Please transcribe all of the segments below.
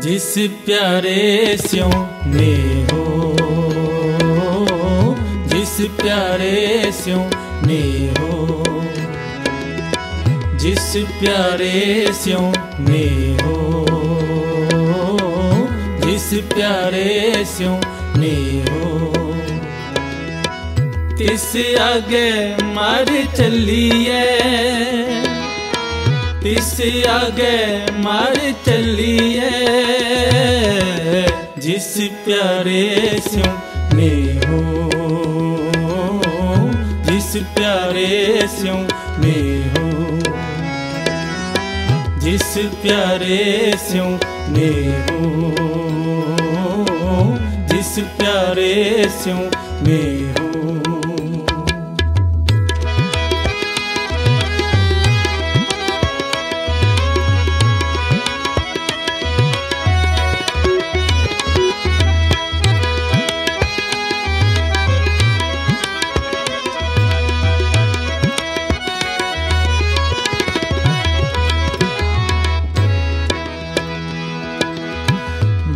जिस प्यारे स्यों ने हो, जिस प्यारे स्यों ने हो, जिस प्यारे स्यों ने हो, जिस प्यारे स्यों ने हो, तिस आगे मार चलिए, तिस आगे मार चलिए, जिस प्यारे स्यों ने हो, जिस प्यारे स्यों ने हो, जिस प्यारे स्यों ने हो, जिस प्यारे स्यों ने हो।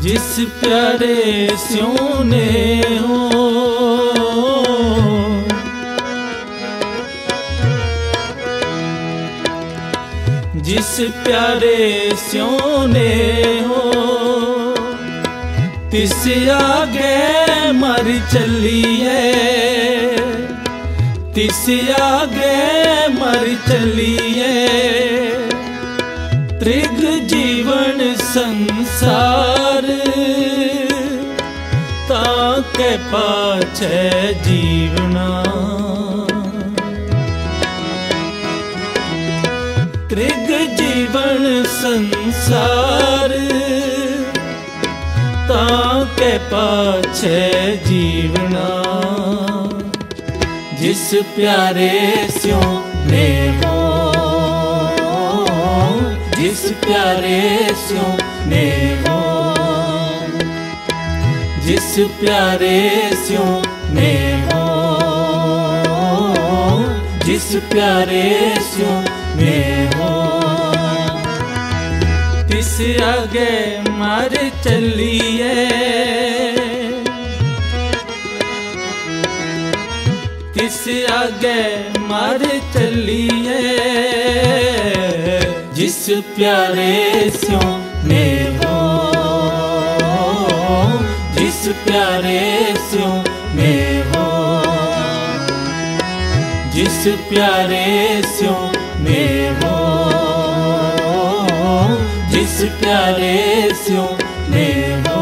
जिस प्यारे स्यों ने हो, जिस प्यारे स्यों ने हो, तिस आगे मर चलिए, तिस आगे मर चलिए, त्रिग जीवन संसार ताके पाछे जीवना, त्रिग जीवन संसार ताके पाछे जीवना, जिस प्यारे स्यों ने हो, जिस प्यारे स्यों ने हो, जिस प्यारे स्यों ने हो, जिस प्यारे स्यों ने हो, तिस आगे मार चलिए, तिस आगे मार चलिए, जिस प्यारे स्यों ने हो, जिस प्यारे स्यों ने हो, जिस प्यारे स्यों ने हो, जिस प्यारे स्यों ने हो।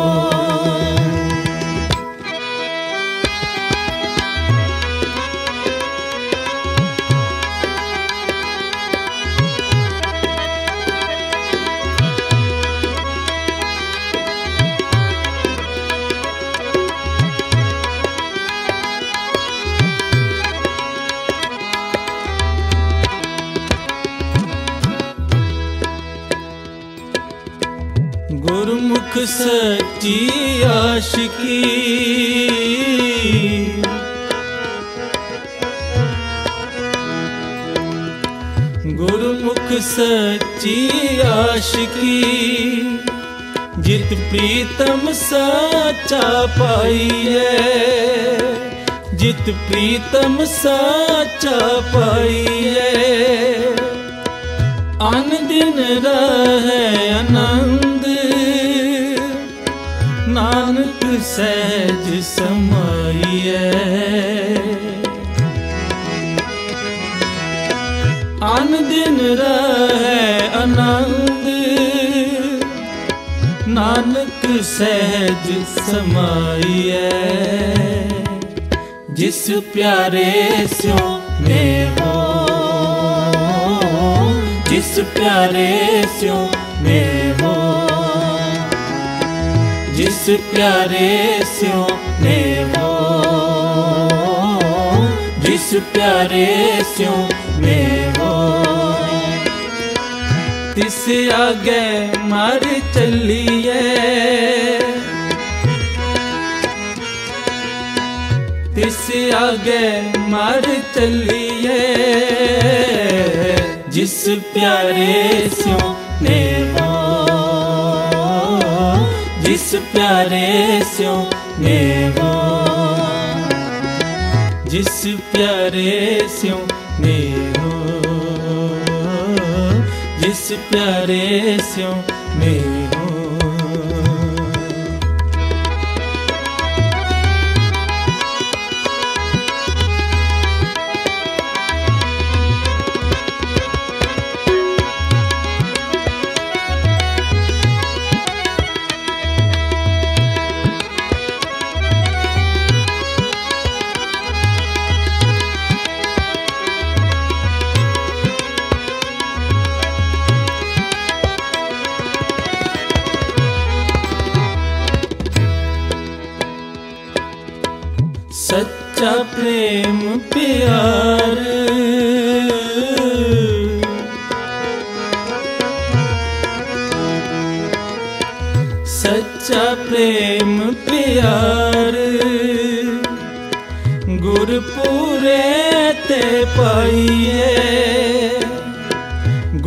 गुरमुख सच्ची आशिकी, गुरमुख सच्ची आशिकी, जित प्रीतम साचा पाइए, जित प्रीतम साचा पाइए, अन दिन रहे आनंद, नानक सहज समाइए, अन दिन रहे आनंद, नानक सहज समाइए, जिस प्यारे स्यों ने हो, जिस प्यारे स्यों ने हो, जिस प्यारे स्यों ने हो, जिस प्यारे स्यों ने हो, तिस आगे मार चलिए, तिस आगे मार चलिए, जिस प्यारे स्यों ने हो, जिस प्यारे स्यों नेहो, जिस प्यारे स्यों नेहो, जिस प्यारे स्यों नेहो। सच्चा प्रेम प्यार, सच्चा प्रेम प्यार, गुरपुरे ते पाइए,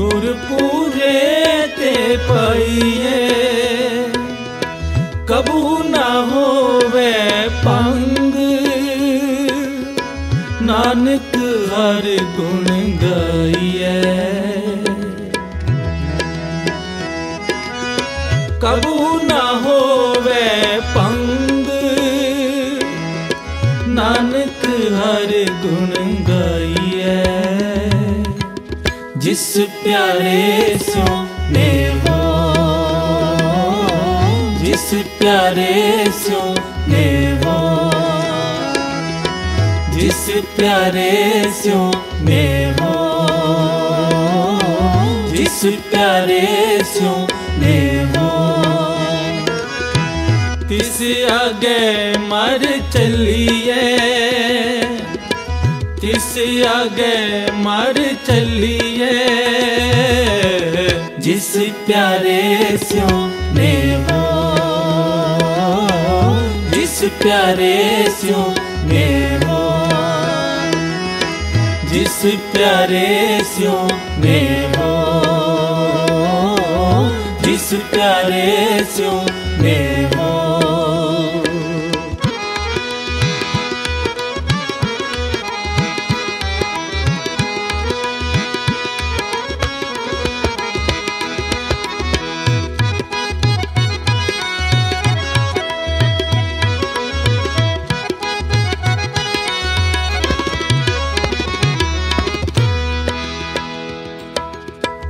गुरपुरे ते पाइए। कबू ना होवे पंग, नानक हर गुण गाइए। कबू ना होवे पंग, नानक हर गुण गाइए। जिस प्यारे स्यों नेहो, जिस प्यारे स्यों नेहो, जिस प्यारे स्यों नेहो, जिस प्यारे स्यों नेहो। तिस आगे मर चलिए, तिस आगे मर चलिए। जिस प्यारे स्यों नेहो, जिस प्यारे स्यों नेहो, जिस प्यारे स्यों नेहो, जिस प्यारे स्यों नेहो।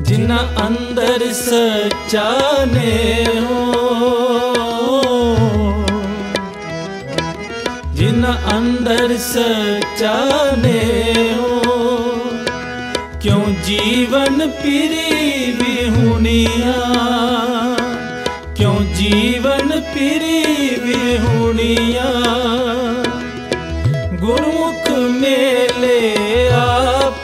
जिना अंदर सच्चा नेहो, जिना अंदर सच्चा नेहो। क्यों जीवन फिरी विहुनिया, क्यों जीवन फिरी विहुनिया। गुरमुख मेले आप,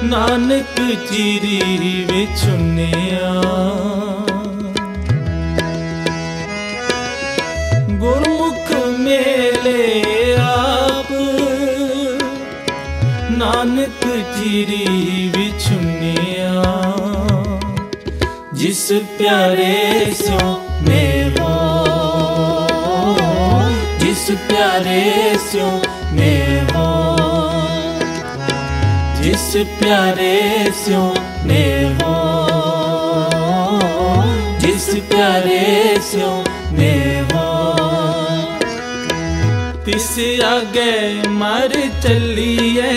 नानक चिरी विचुनिया। गुरमुख मेले आप, नानक चिरी विचुनिया। जिस प्यारे स्यों नेहो, जिस प्यारे स्यों नेहो, जिस प्यारे स्यों नेहो, जिस प्यारे स्यों नेहो। तिस आगे मर चलिए,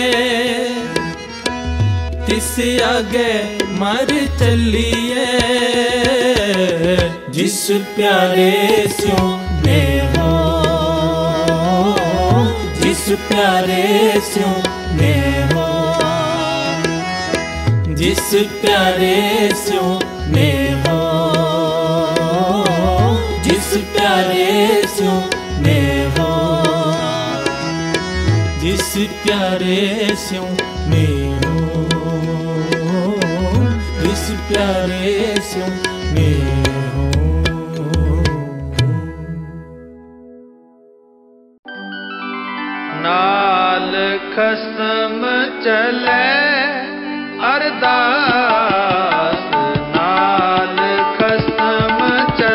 तिस आगे मर चलिए। जिस प्यारे स्यों नेहो, जिस प्यारे स्यों नेहो, जिस प्यारे स्यों नेहो, जिस प्यारे स्यों नेहो, जिस प्यारे स्यों नेहो, जिस प्यारे स्यों नेहो। नाल खसम चले अरदास, नाल खसम चले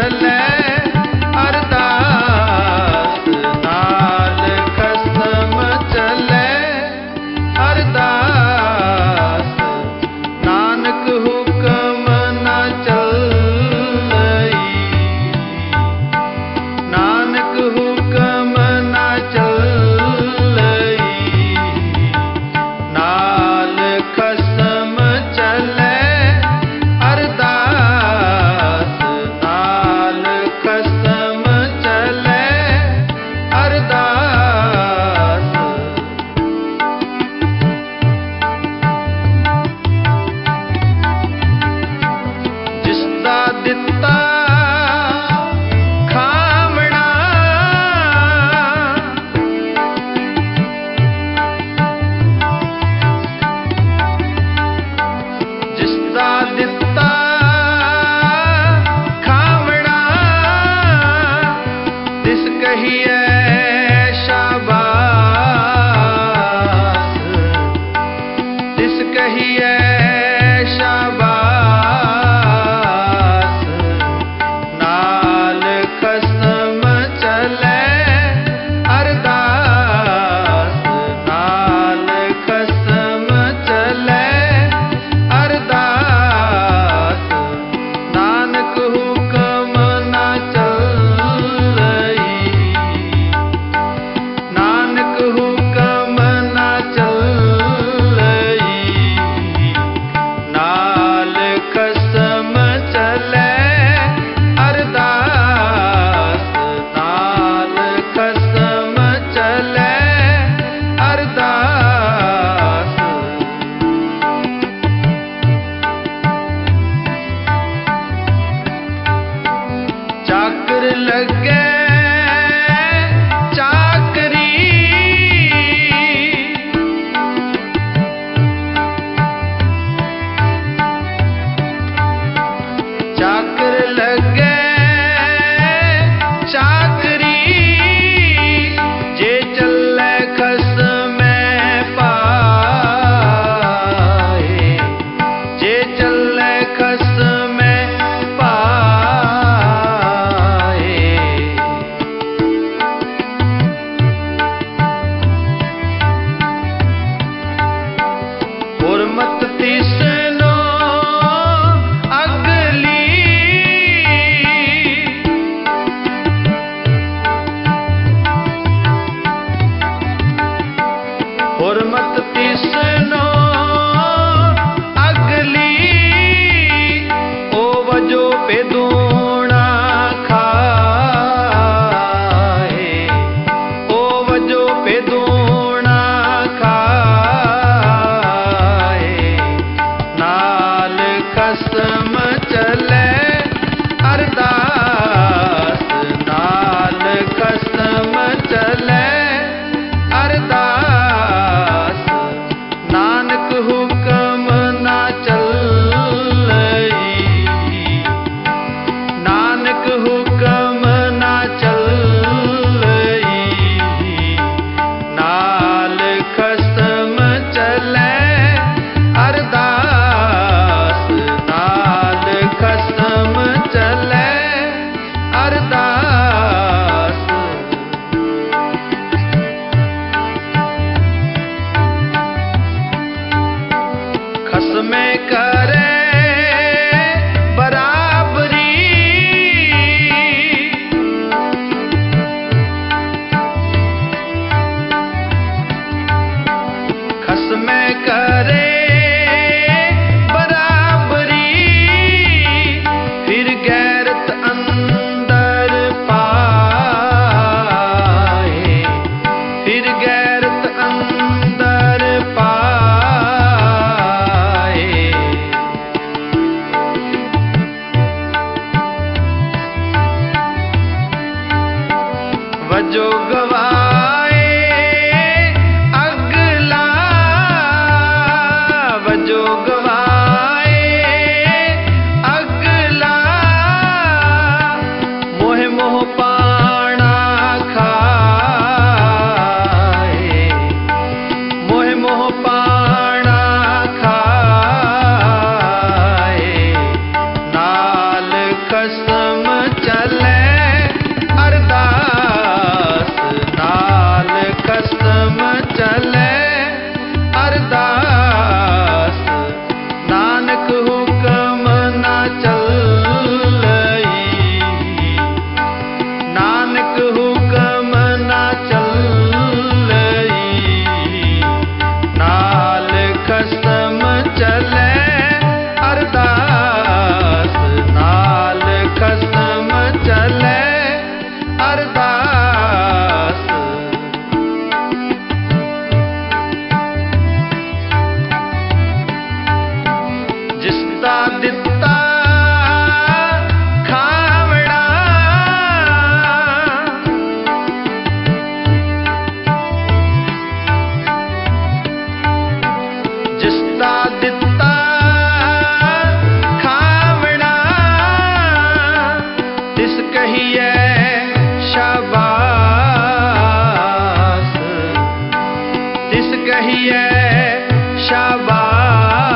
कहिए शाबाश।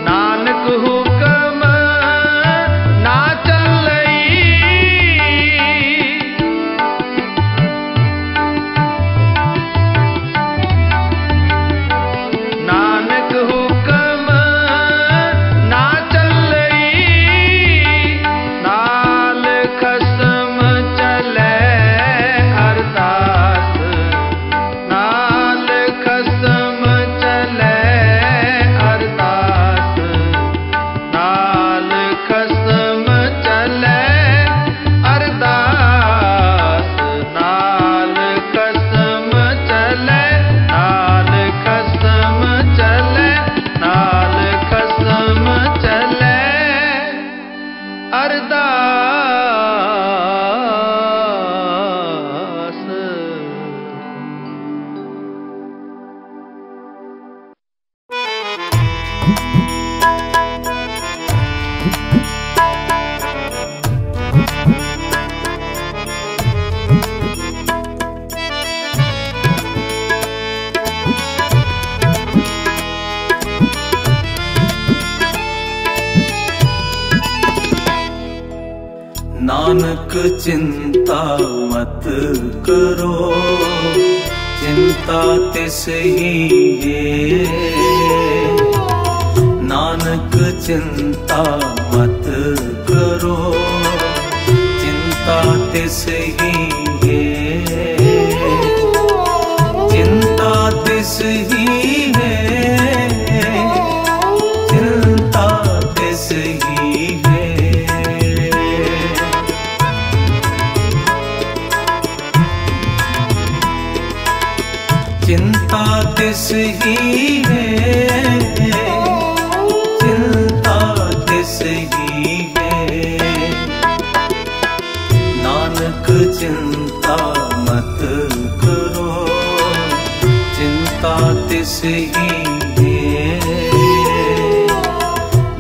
नानक हुक्म ना चलई, नानक हुक्म ना चलई, नाल खसम चले अरदास, नाल खसम चले अरदास, नाल खसम चले अरदास, नाल खसम चले, नाल खसम चले, नाल खसम चले अरदास। नानक चिंता मत करो, चिंता तिस ही है। नानक चिंता मत करो, चिंता तिस ही है। चिंता तिस ही है, चिंता तिस ही है। चिंता तिस ही है, चिंता तिस ही है। नानक चिंता मत करो, चिंता तिस ही है।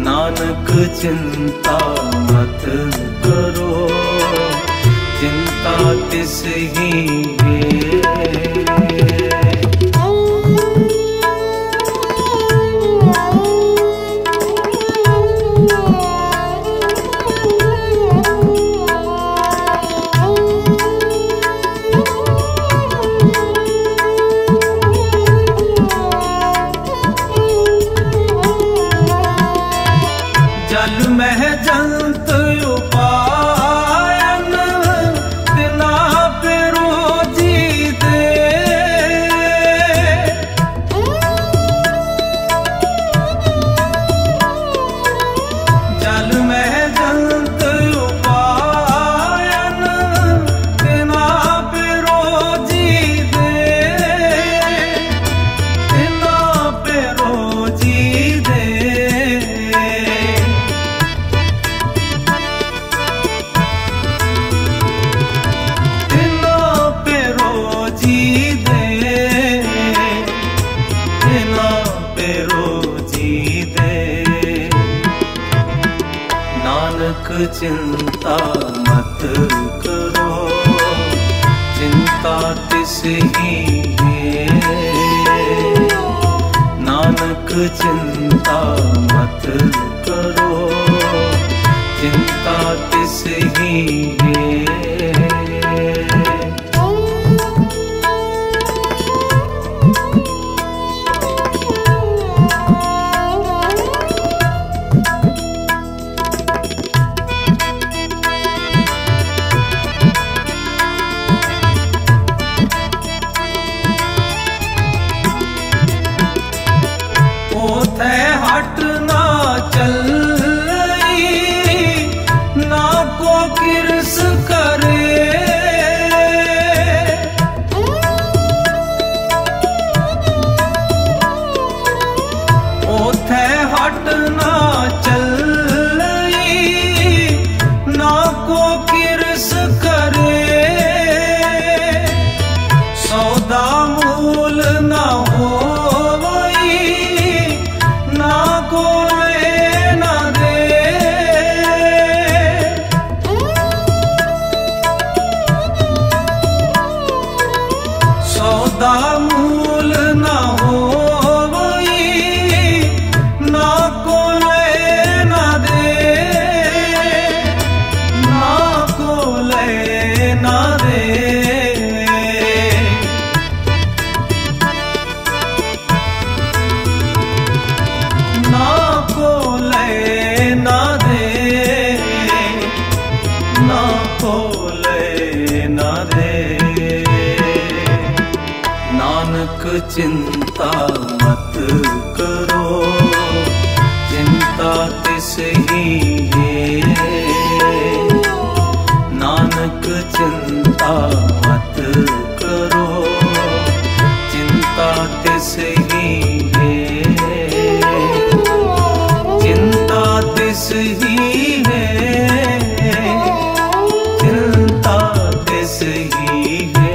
नानक चिंता मत करो, चिंता तिस ही है। जल मह जंत उपायन, बिना पेरो जी दे। जल मह जंत उपायन, बिना पेरो जी दे, बिना पेरो जी दे। नानक चिंता मत करो, चिंता तिस ही है। नानक चिंता मत करो, चिंता तिस ही है। ओथे हट ना चलई, ना को किर चिंता मत करो, चिंता तिस ही है। नानक चिंता मत करो, चिंता तिस ही है। चिंता तिस ही है, चिंता तिस ही है।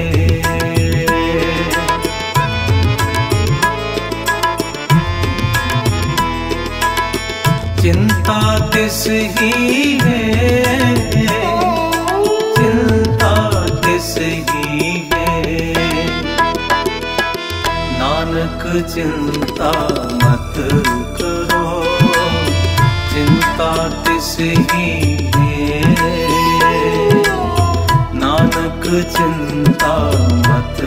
चिंता तिस ही है, चिंता तिस ही है। नानक चिंता मत करो, चिंता तिस ही है। नानक चिंता मत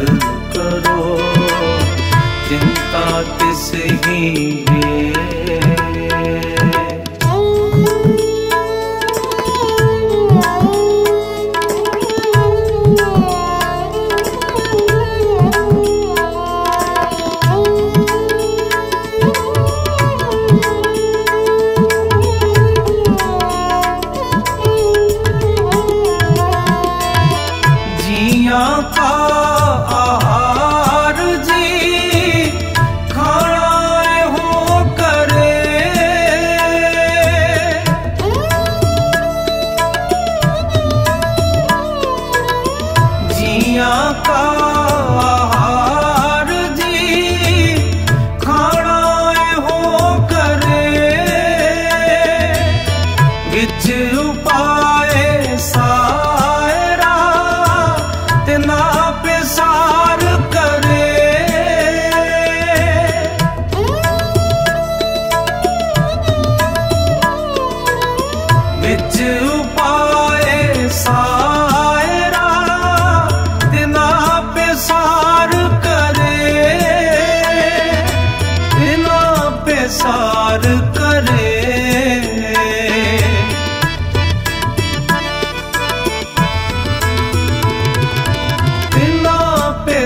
करो, चिंता तिस ही है।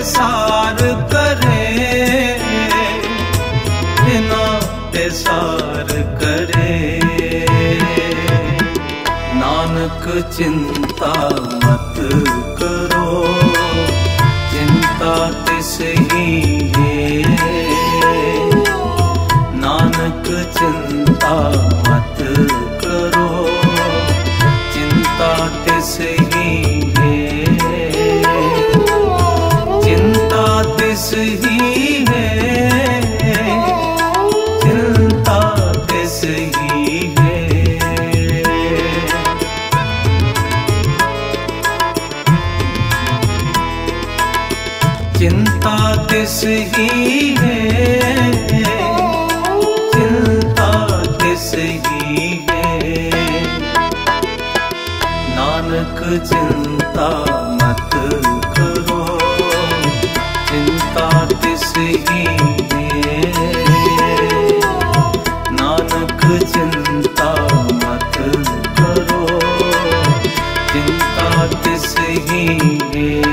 सार करे, बिना बेसार करे। नानक चिंता मत करो, चिंता तिस ही है। नानक चिंता मत करो, चिंता तिस ही है। चिंता तिस ही है, चिंता तिस ही है। चिंता तिस ही है, चिंता तिस ही है। नानक चिंता मत करो, चिंता तिस ही है। नानक चिंता मत करो, चिंता तिस ही है।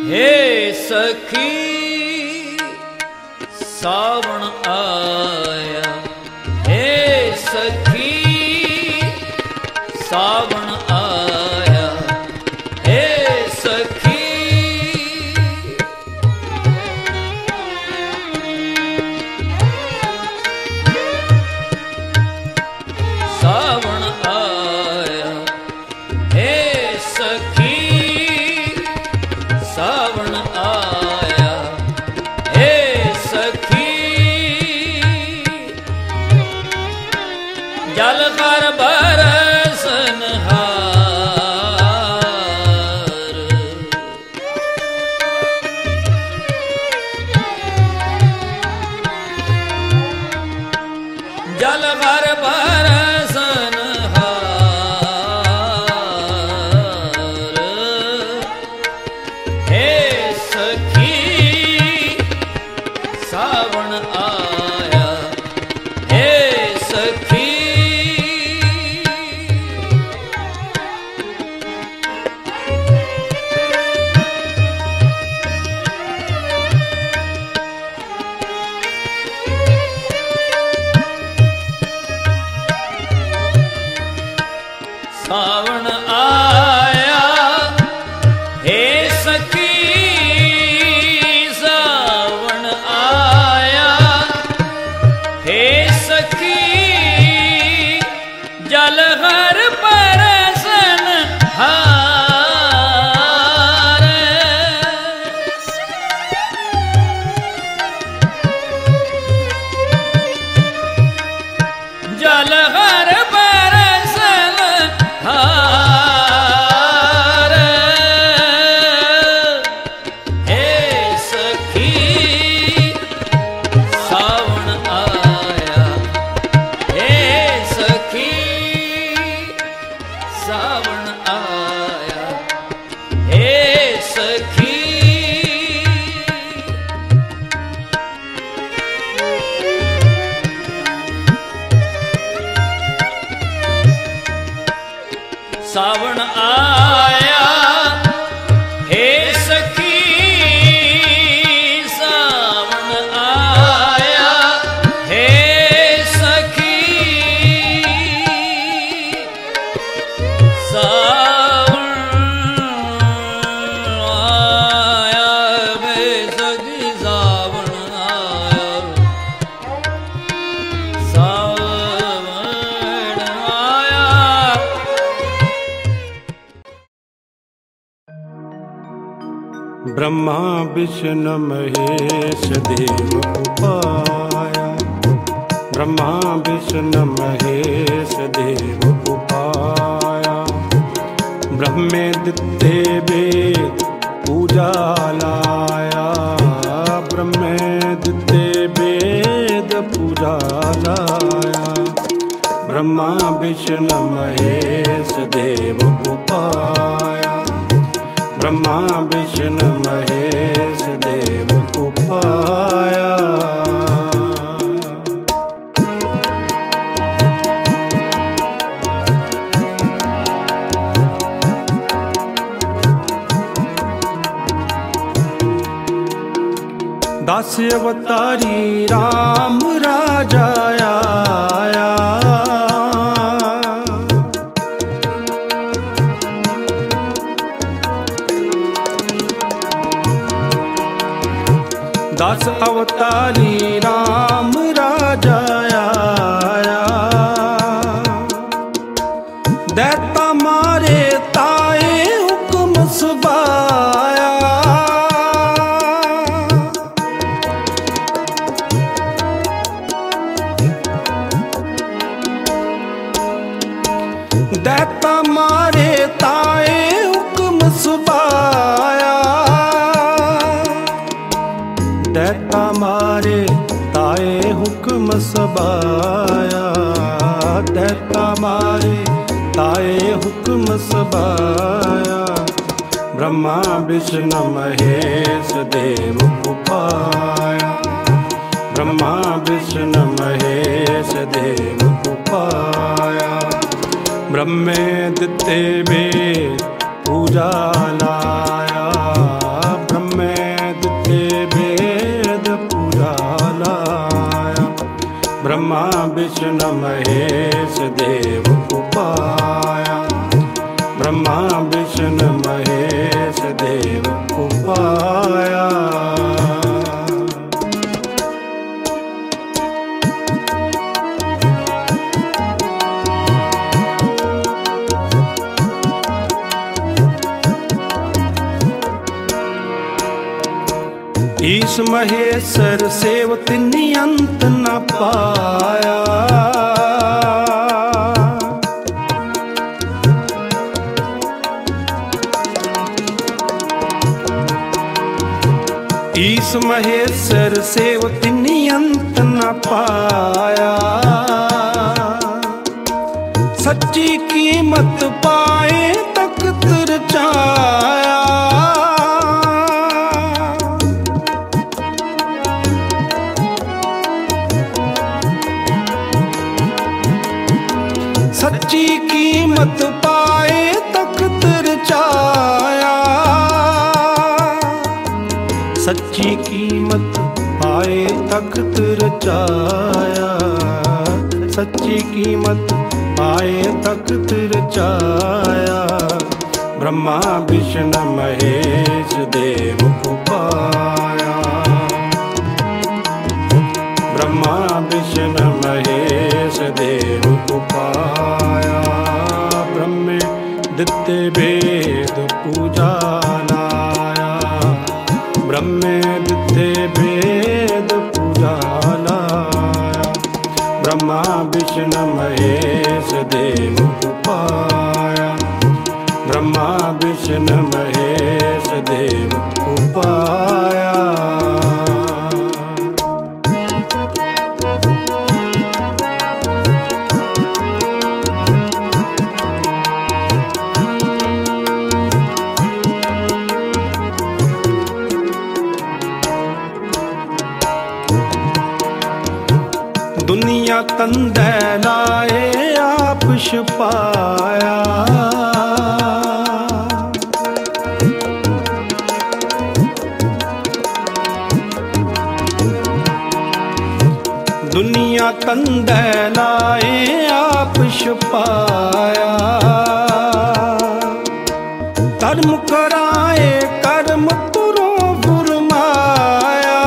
हे सखी सावन आया, हे सखी सावन आया, हे सखी सावन आया, हे सखी सावन आया, हे सखी जल कर बरसनहार, जल कर बरसनहार, हे सखी सावन आया, हे सखी सावन आया, हे सखी सावन आया, हे सखी जल हर बरसनहार, जल हर बरसनहार, हे सखी सावन आया, हे सखी सावन आया, हे सखी सावन आया, हे सखी सावन आया, हे सखी सावन आया, हे सखी सावन आया, सावन आया। ब्रह्मा विष्णु महेश देव उपाया, ब्रह्मा विष्णु महेश देव उपाया, ब्रह्मेदित्य वेद पूजा लाया, ब्रह्मेदित्य वेद पूजा लाया, ब्रह्मा विष्णु महेश देव उपाया, ब्रह्मा विष्णु महेश देव उपाया। दस अवतारी राम राजा आया, दस अवतारी राम राजा आया, दैता मारे ताए हुक्म सुबाया, दैता मारे ताए हुक्म सुबाया, दैता मारे ताए हुक्म सबाया, दैता मारे ताए हुक्म सबाया, ब्रह्मा विष्णु महेश देव उपाया, ब्रह्मा विष्णु महेश देव उपाया, ब्रह्मेदित्य वेद पूजा लाया, ब्रह्मे दिते वेद पूजा लाया। ब्रह्मा विष्णु महेश देव उपाया। ब्रह्मा विष्णु महेश देव उपाया। ईश महेश्वर सेव तिन्नी अंत न पाया। ईश महेश्वर सेव तिन्नी अंत न पाया। सच्ची कीमत पाए तख्त रचाया। सच्ची कीमत पाए तख्त रचाया। सच्ची कीमत पाए तख्त रचाया। सच्ची कीमत पाए तख्त रचाया। ब्रह्मा विष्णु महेश देव उपाया। ब्रह्मा विष्णु महेश देव उपाया। ब्रह्मे दिते वेद पूजा लाया। ब्रह्मे दिते वेद पूजा लाया। ब्रह्मा विष्णु महेश देव उपाया। ब्रह्मा विष्णु महेश देव उपाया। दुनिया तंदे लाए आप छुपाया। दुनिया तंदे लाए आप छुपाया। धर्म कराए कर्म तुरो फुरमाया।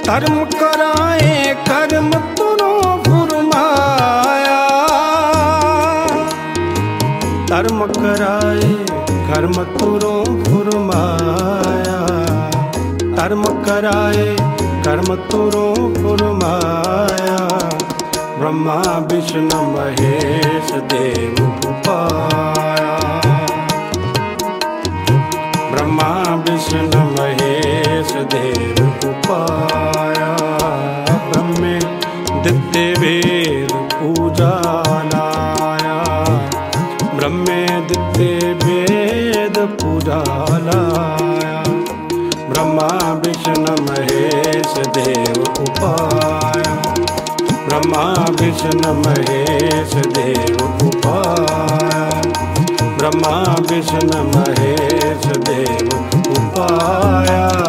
धर्म कराए कर्म तुरो फुरमाया। धर्म कराए कर्म तुरो फुरमाया। धर्म कराए कर्म तुरो फुरमाया। ब्रह्मा विष्णु महेश देव उपाया। ब्रह्मा विष्णु महेश देव उपाया। ब्रह्मे दिते वेद पूजा लाया। ब्रह्मे दिते वेद पूजा लाया। ब्रह्मा विष्णु महेश देव उपाया। ब्रह्मा विष्णु महेश देव उपाया। ब्रह्मा विष्णु महेश देव उपाया।